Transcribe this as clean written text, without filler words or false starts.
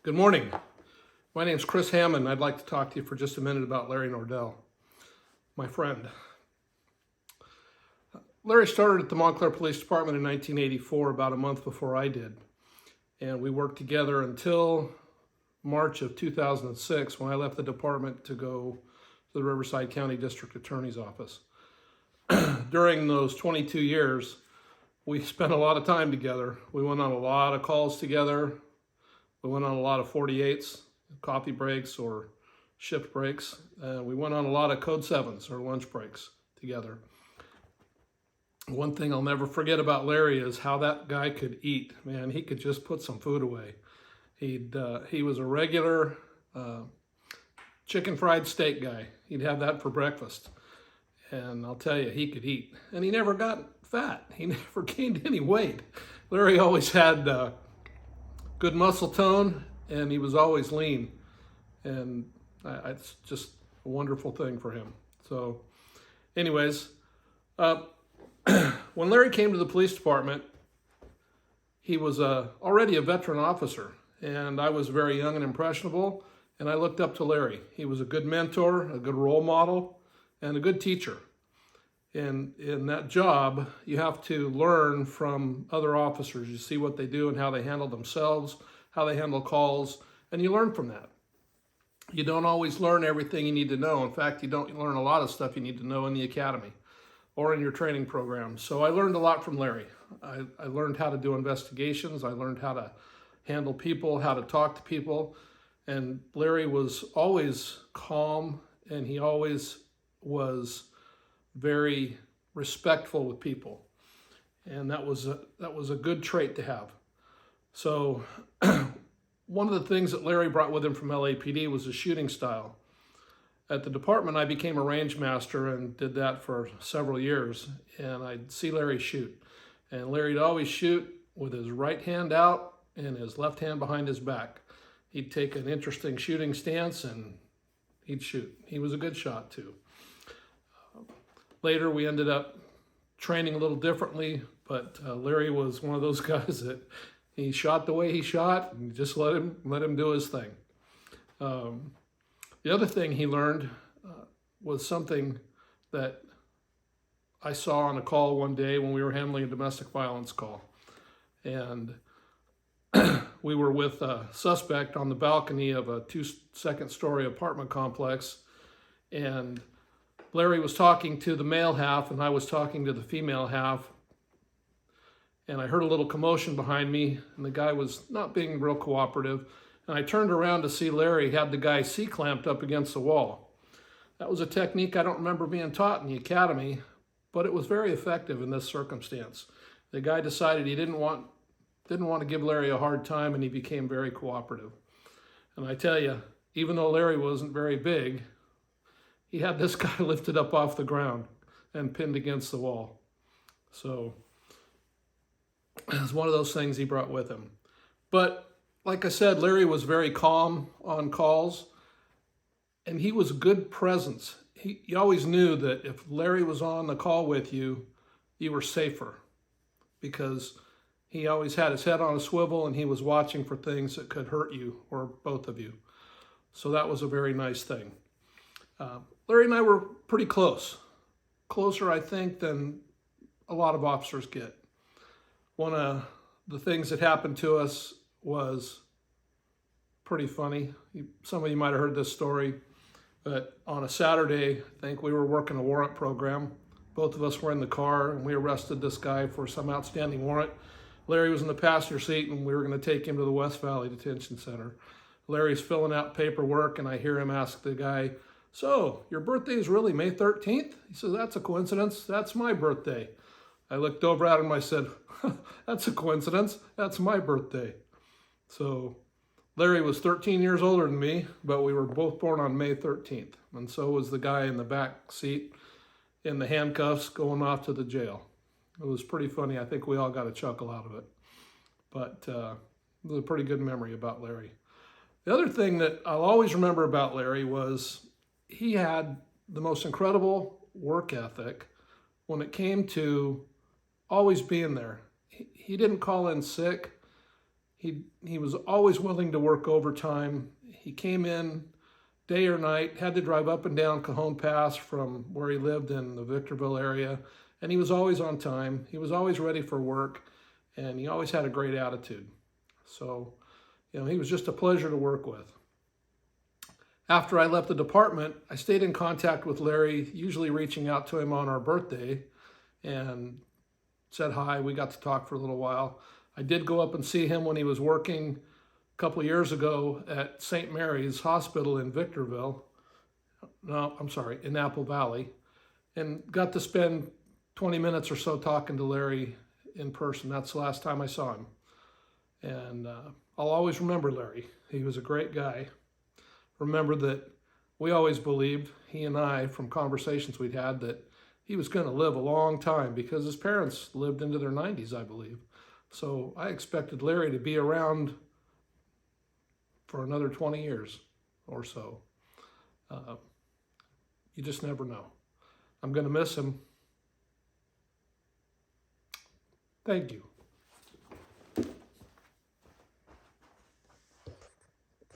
Good morning. My name's Chris Hammond. I'd like to talk to you for just a minute about Larry Nordell, my friend. Larry started at the Montclair Police Department in 1984, about a month before I did. And we worked together until March of 2006 when I left the department to go to the Riverside County District Attorney's Office. During those 22 years, we spent a lot of time together. We went on a lot of calls together. We went on a lot of 48s, coffee breaks or shift breaks. We went on a lot of code 7s or lunch breaks together. One thing I'll never forget about Larry is how that guy could eat. Man, he could just put some food away. He was a regular chicken fried steak guy. He'd have that for breakfast. And I'll tell you, he could eat. And he never got fat. He never gained any weight. Larry always had good muscle tone, and he was always lean. And it's just a wonderful thing for him. So anyways, when Larry came to the police department, he was already a veteran officer, and I was very young and impressionable, and I looked up to Larry. He was a good mentor, a good role model, and a good teacher. And in that job, you have to learn from other officers. You see what they do and how they handle themselves, how they handle calls, and you learn from that. You don't always learn everything you need to know. In fact, you don't learn a lot of stuff you need to know in the academy or in your training program. So I learned a lot from Larry. I learned how to do investigations. I learned how to handle people, how to talk to people. And Larry was always calm, and he always was very respectful with people. And that was a good trait to have. So one of the things that Larry brought with him from LAPD was his shooting style. At the department, I became a range master and did that for several years. And I'd see Larry shoot. And Larry'd always shoot with his right hand out and his left hand behind his back. He'd take an interesting shooting stance and he'd shoot. He was a good shot too. Later, we ended up training a little differently, but Larry was one of those guys that he shot the way he shot, and just let him do his thing. The other thing he learned was something that I saw on a call one day when we were handling a domestic violence call. And we were with a suspect on the balcony of a 2-second-story apartment complex, and Larry was talking to the male half, and I was talking to the female half. And I heard a little commotion behind me, and the guy was not being real cooperative. And I turned around to see Larry had the guy C-clamped up against the wall. That was a technique I don't remember being taught in the academy, but it was very effective in this circumstance. The guy decided he didn't want to give Larry a hard time, and he became very cooperative. And I tell you, even though Larry wasn't very big, he had this guy lifted up off the ground and pinned against the wall. So it was one of those things he brought with him. But like I said, Larry was very calm on calls, and he was a good presence. You always knew that if Larry was on the call with you, you were safer, because he always had his head on a swivel and he was watching for things that could hurt you or both of you. So that was a very nice thing. Larry and I were pretty close. Closer, I think, than a lot of officers get. One of the things that happened to us was pretty funny. Some of you might have heard this story, but on a Saturday, I think we were working a warrant program. Both of us were in the car, and we arrested this guy for some outstanding warrant. Larry was in the passenger seat, and we were going to take him to the West Valley Detention Center. Larry's filling out paperwork, and I hear him ask the guy, "So, your birthday is really May 13th? He says, "That's a coincidence. That's my birthday." I looked over at him and I said, "That's a coincidence. That's my birthday." So Larry was 13 years older than me, but we were both born on May 13th. And so was the guy in the back seat in the handcuffs going off to the jail. It was pretty funny. I think we all got a chuckle out of it. But it was a pretty good memory about Larry. The other thing that I'll always remember about Larry was he had the most incredible work ethic when it came to always being there. He didn't call in sick. He was always willing to work overtime. He came in day or night, had to drive up and down Cajon Pass from where he lived in the Victorville area, and he was always on time. He was always ready for work, and he always had a great attitude. So, he was just a pleasure to work with. After I left the department, I stayed in contact with Larry, usually reaching out to him on our birthday, and said hi. We got to talk for a little while. I did go up and see him when he was working a couple of years ago at St. Mary's Hospital in Victorville. No, I'm sorry, in Apple Valley, and got to spend 20 minutes or so talking to Larry in person. That's the last time I saw him. And I'll always remember Larry. He was a great guy. Remember that we always believed, he and I, from conversations we'd had, that he was going to live a long time because his parents lived into their 90s, I believe. So I expected Larry to be around for another 20 years or so. You just never know. I'm going to miss him. Thank you.